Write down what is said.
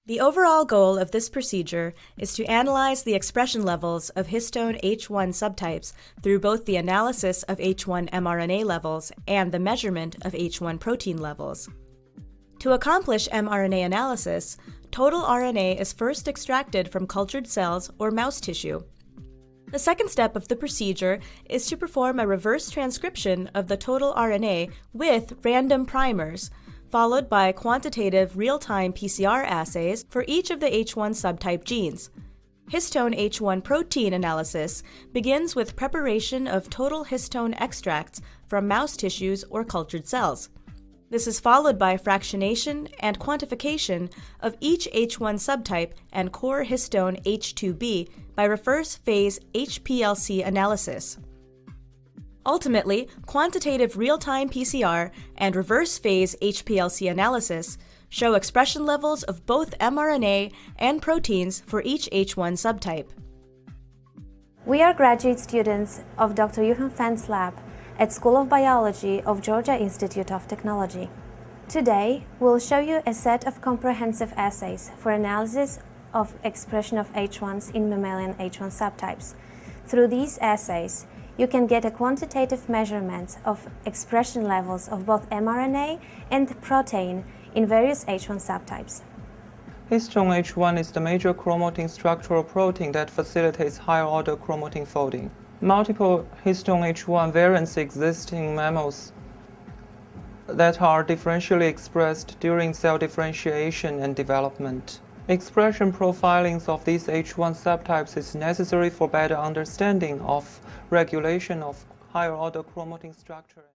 The overall goal of this procedure is to analyze the expression levels of histone H1 subtypes through both the analysis of H1 mRNA levels and the measurement of H1 protein levels. To accomplish mRNA analysis, total RNA is first extracted from cultured cells or mouse tissue. The second step of the procedure is to perform a reverse transcription of the total RNA with random primers, followed by quantitative real-time PCR assays for each of the H1 subtype genes. Histone H1 protein analysis begins with preparation of total histone extracts from mouse tissues or cultured cells. This is followed by fractionation and quantification of each H1 subtype and core histone H2B by reverse phase HPLC analysis. Ultimately, quantitative real-time PCR and reverse phase HPLC analysis show expression levels of both mRNA and proteins for each H1 subtype. We are graduate students of Dr. Yuhong Fan's lab at School of Biology of Georgia Institute of Technology. Today, we'll show you a set of comprehensive assays for analysis of expression of H1s in mammalian H1 subtypes. Through these assays, you can get a quantitative measurement of expression levels of both mRNA and protein in various H1 subtypes. Histone H1 is the major chromatin structural protein that facilitates higher-order chromatin folding. Multiple histone H1 variants exist in mammals that are differentially expressed during cell differentiation and development. Expression profiling of these H1 subtypes is necessary for better understanding of regulation of higher-order chromatin structure.